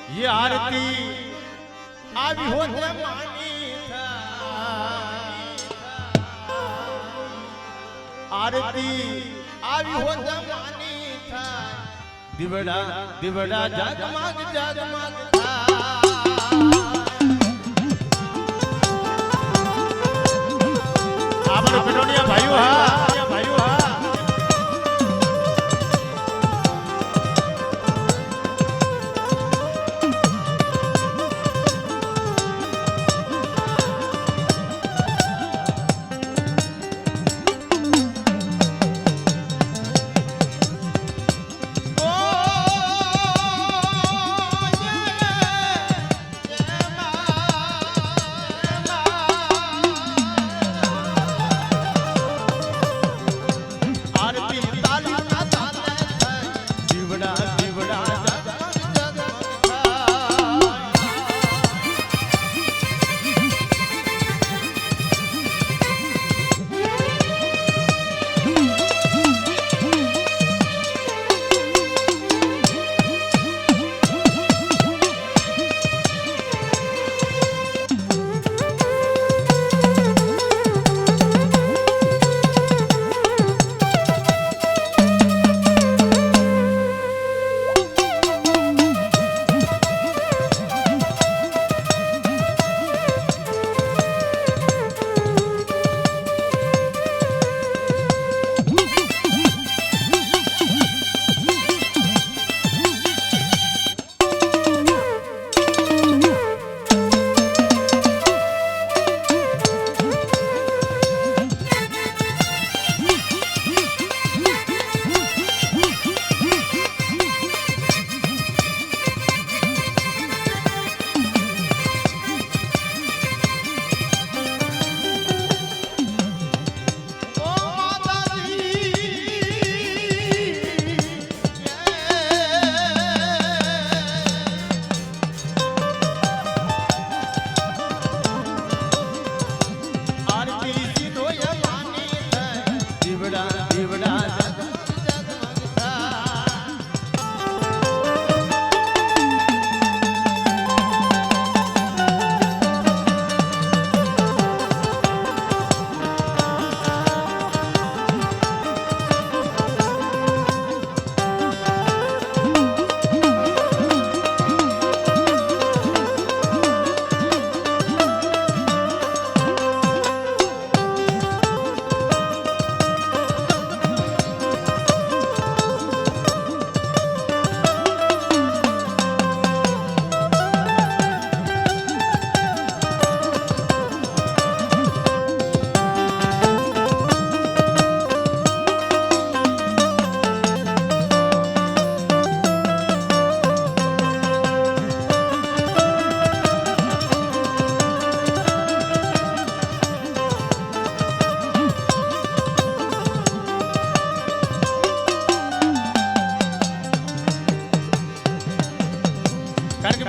ये आरती આવી હોત માની આરતી આવી હોત માની થાય દીવડા દીવડા જગમગ જગમગ આપણે પેટોનિયા ભાઈઓ હા ભાઈઓ હા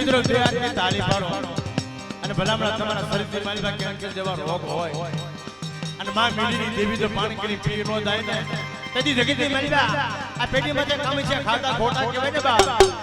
મિત્રો જે આટલી તાળી પાડો અને ભલામણા તમારા શરીરથી માલિકા કેન્સર જેવા રોગ હોય અને માં મેલીની દેવી જો પાણી કરી પી નો જાય ને તેથી જગતની માલિકા આ પેટીમાં જે કામ છે ખાતા ખોટા કહેવાય ને બા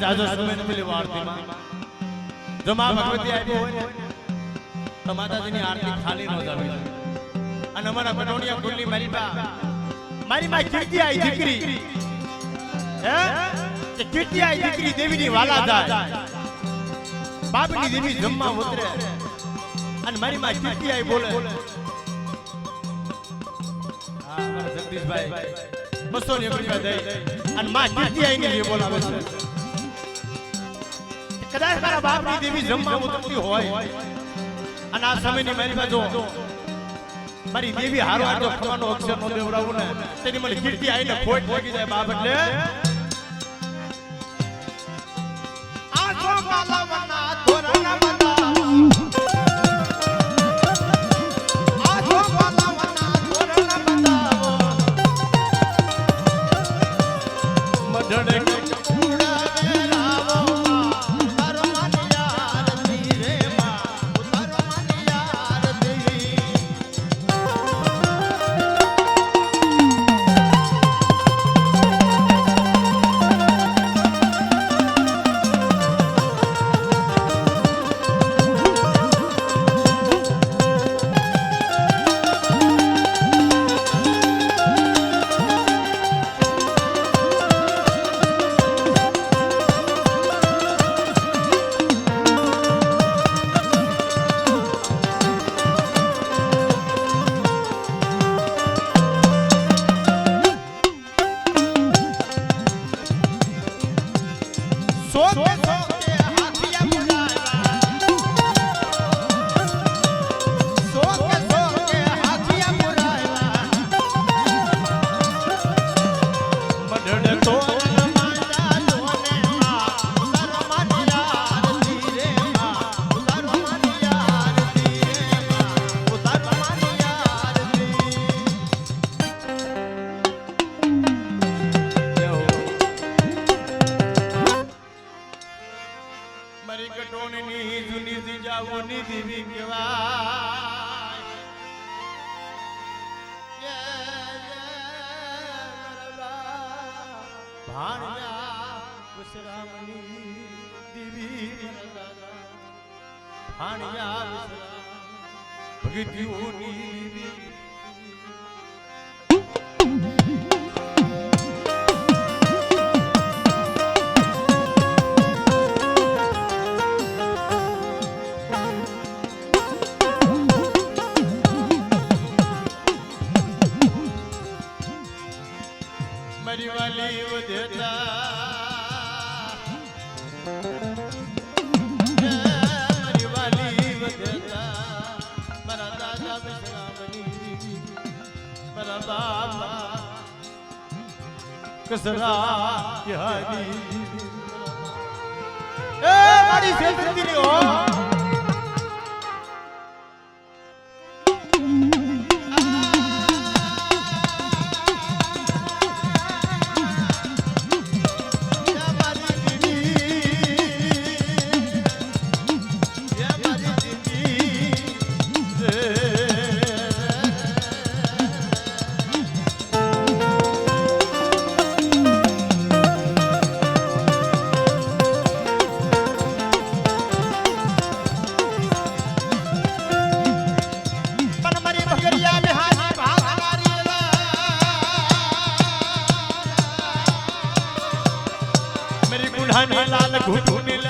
જાજો સમય ન પેલી વાર્તીમાં જો માં ભગવતી આવી હોય તો માતાજીની આરતી ખાલી ન જાવી અને અમારા કટોડિયા કુલની મારી માં કીર્તિ આઈ દીકરી હે કે કીર્તિ આઈ દીકરી દેવીની વાલા જાય બાપની દેવી જમવા ઉતરે અને મારી માં કીર્તિ આઈ બોલે હા મારા જગદીશભાઈ 200 રૂપિયા દઈ અને માં કીર્તિ આઈને જે બોલાવે છે કદાચ મારા બાપની દેવી જમવા ઉતરતી હોય અને આ સમયની મારી બાજુ મારી દેવી હારો આટલો ખવાનો અક્ષર નો દેવરાવું ને તેની મને કીર્તિ આઈને ખોટ લાગી જાય બાપ એટલે આ તો માલાવના ધોરણા બતાવો આ તો માલાવના ધોરણા બતાવો મઢડે कसरा यारी ए मारी सेवती ની હો लाल घुटने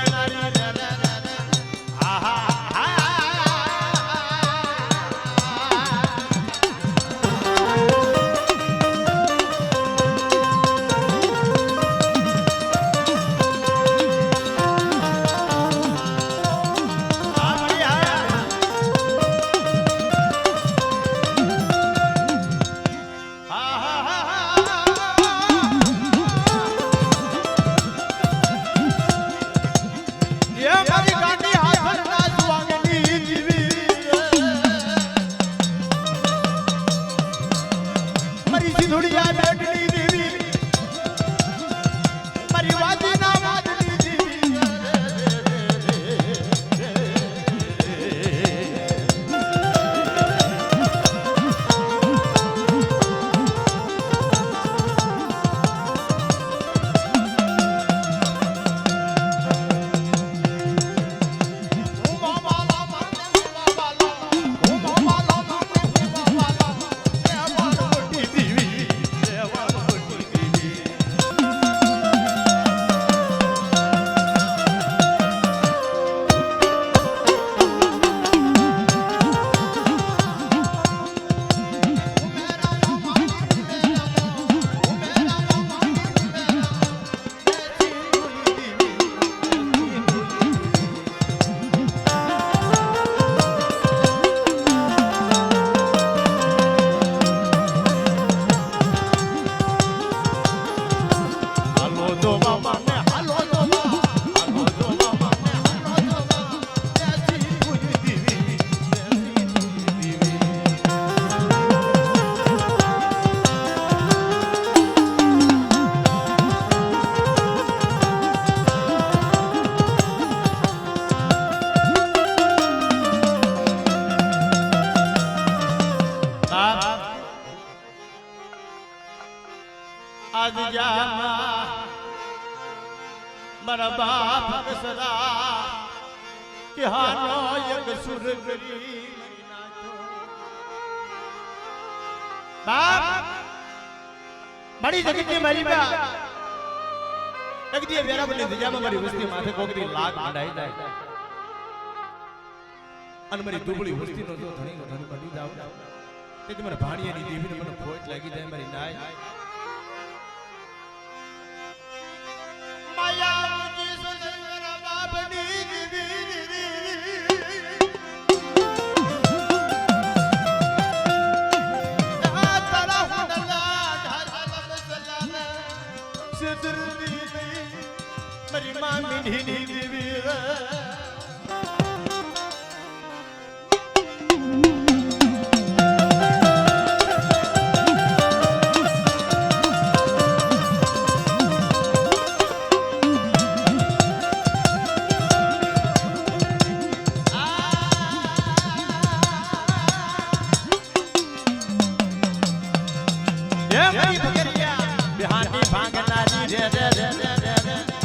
બાપ આજ જામાં મારા બાપ કસરા કે હાનો એક સુર કરી બાપ મારી જગતની મારી બા એક દી વેરાબની દજામાં મારી વસ્તી માથે કોકરી લાગ મંડાઈ જાય અને મારી દુબળી વસ્તીનો જો ધણી બની જાવ તેથી મને ભાણિયાની દેવીને મને ખોટ લાગી જાય મારી નાય માયા મુજી સજરા બાપની દેવી આ તારા હુડલા ઢાલા મસલાના સિદરદી મારી માં મીઠી દેવી बिहानी भांगनारी रे रे रे रे रे रे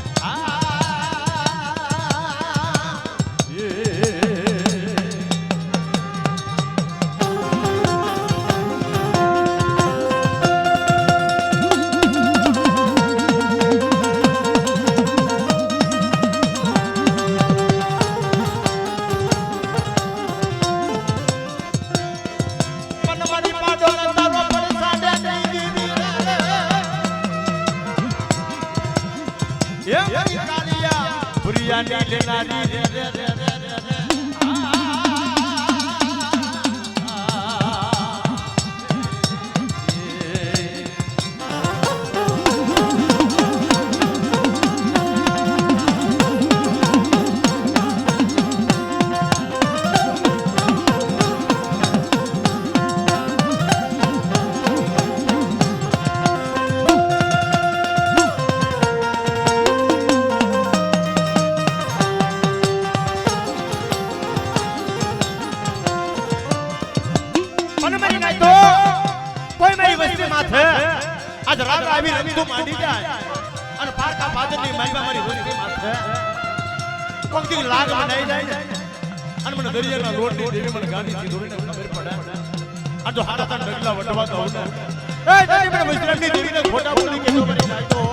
नीले नारी रे रे रे रे रे आज रात आवी रंगू मांडी जाय અને પારકા પાદરની માલવા મારી વસ્તી માથે કોકતી લાગ બનાઈ જાય અને મને દરિયાના લોટની દેવી મને ગાંધીજી દોરીને ખબર પડે આ જો હારા તન ડગલા વટવા દઉં ને એ દેવી મને વસ્ત્રાની દેવીને ખોટા બોલી કે તો મરી જાય તો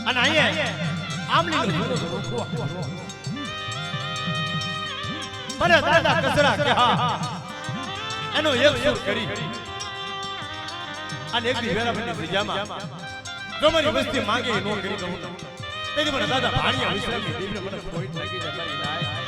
અને અહીંયા આમલી નો મને દાદા કસરા કે હા એનો એક સુર કરી અને એક દી વેરાબની બીજામાં જો મારી વસ્તી માંગે નો કરી દઉં તેથી મને દાદા ભાણિયા વિશ્રામની દેવીને મને પોઈન્ટ લાગી જાય મારી નાય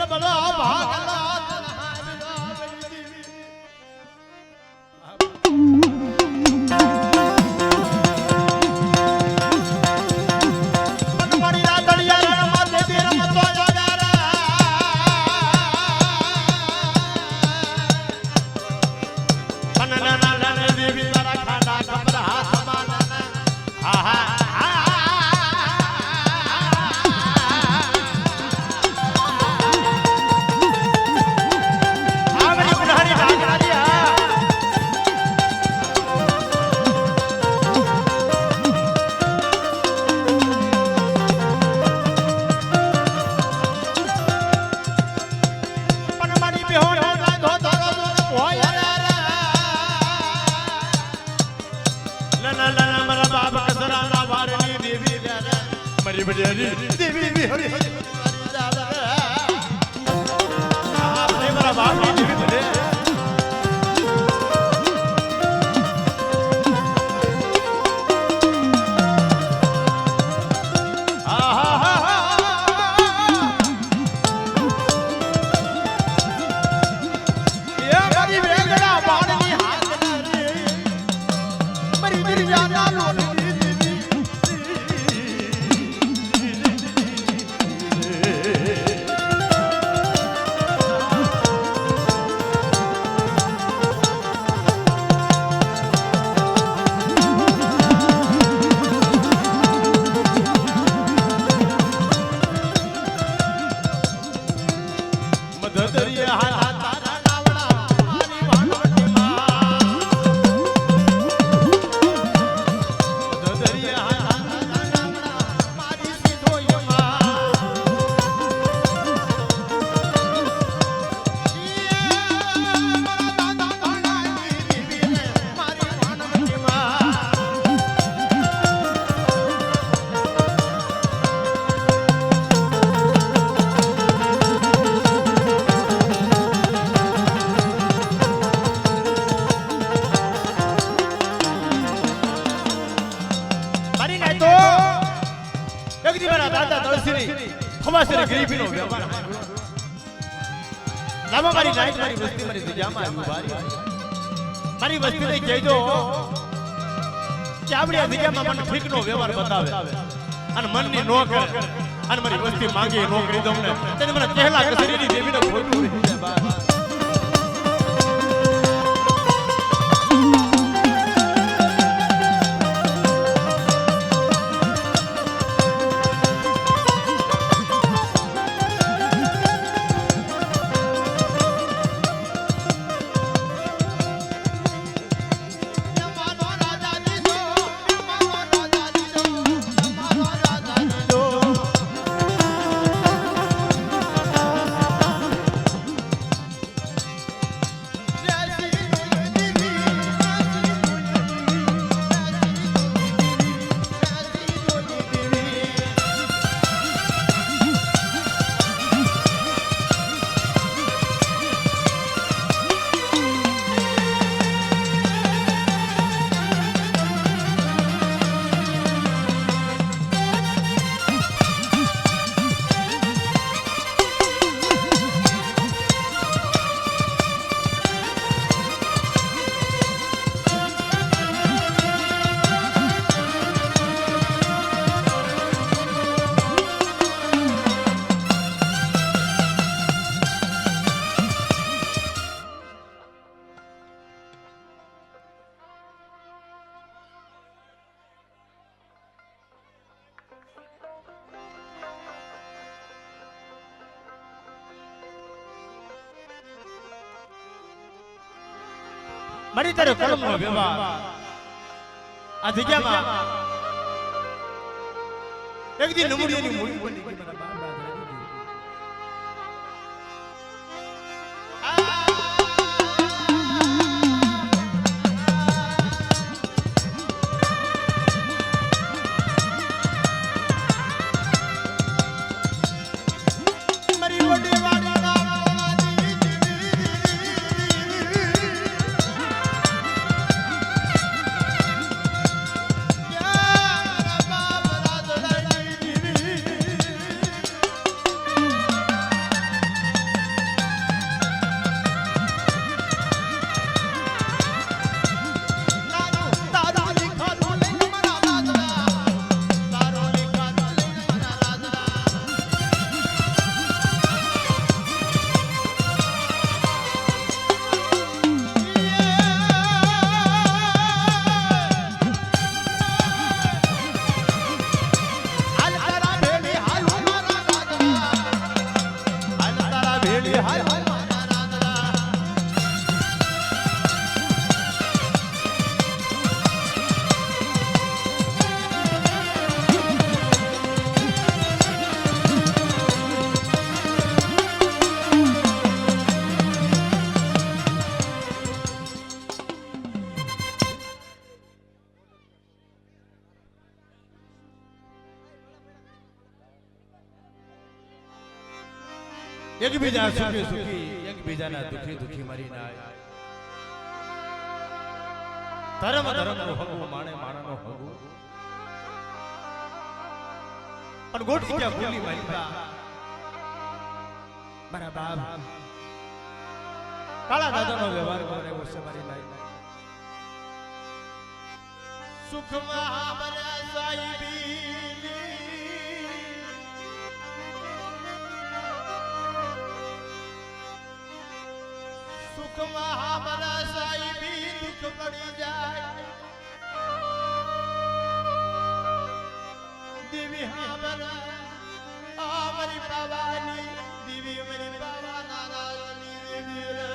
અને બધો ભાગ દેવી હરી હરી મારા બાપની દેવી બધે ગરીબીનો વ્યવહાર લાંબા મારી નાઈટ મારી વસ્તી મારી જગ્યામાં આવ્યું મારી વસ્તીને કહેજો કે આપણી આ જગ્યામાં મને ઠીકનો વ્યવહાર બતાવે અને મનની નો કરે અને મારી વસ્તી માંગે નો કરી દઉં ને તેને મને કહેલા કસરીની દેવીને ખોટું રહી જાય બા મારી તારે કલમનો વ્યવહાર આ જગ્યામાં એક દી નમૂડીની મૂડી બની ગઈ મારા બાપ એકબીજા સુખી સુખી એકબીજાના દુખી દુખી મરી નાય ધર્મ ધર્મનો હગુ માણે માણાનો હગુ પણ ગોઠી ક્યાં ભૂલી મારી મારા બાપ કાળા દાદાનો વ્યવહાર કરે વર્ષે મારી નાય સુખમાં બરા સાઈબી સુખમાં બરા સાઈબી દુઃખ પડી જાય દેવી હા બરા અમારી પાવાની દેવી અમારી પાવાના રાની દેવી રે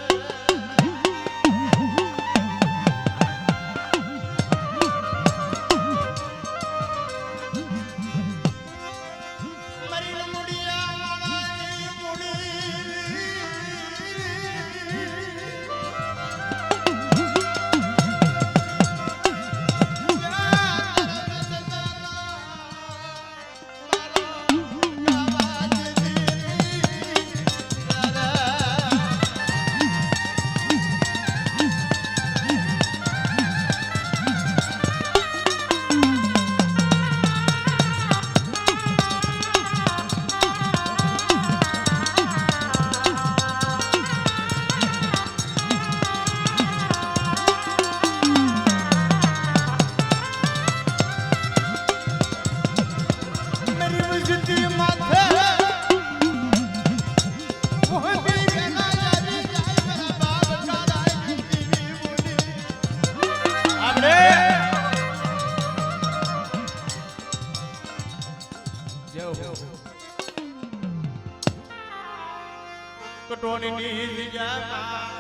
કટોની ની જગ્યામાં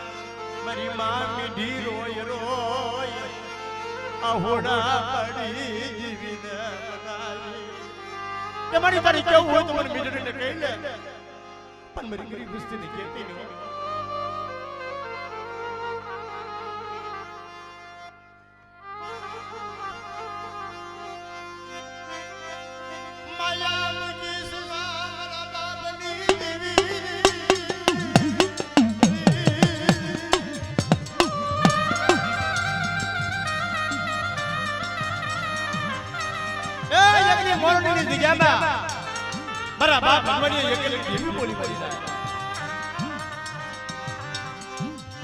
મારી માં મીઠી રોય રોય ahoડા પડી જીવીને બનાવી કે મારી તારી કેવું હોય તો મને મીઠડીને કહી લે પણ મારી ગરીબ વસ્તીને કહેતી ન માયા કી સેવા મારા બાપની દેવી મોરણીની જગ્યામાં મારા બાપ ભગવાનની એકલી એવી બોલી પડી જાય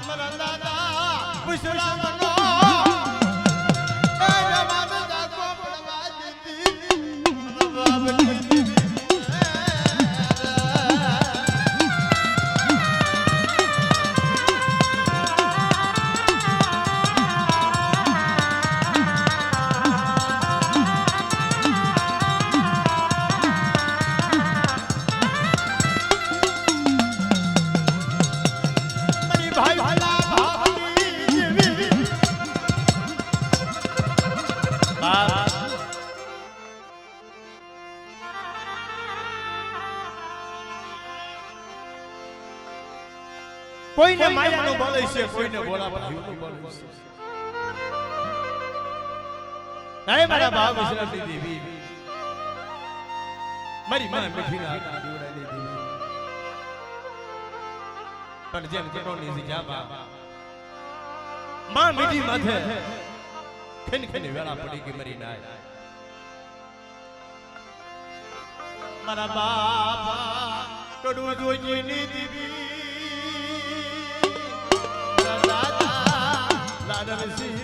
મારા દાદા વિશ્રામનો એ જમાનો દાતો પડવા જતી મારા બાપની કોઈને માયાનો બળ છે કોઈને ભોળા ભાઈઓનો બળ છે નાય મારા ભાવ વિશ્રામની દેવી મારી માં મીઠીના હાથના દીવડાની દેવી પણ જેમ કટોની જગ્યામાં માં મીઠી માથે ખનખની વેળા પડી ગઈ મરી નાય મારા બાપા કડું જોઈની દેવી લાડનસી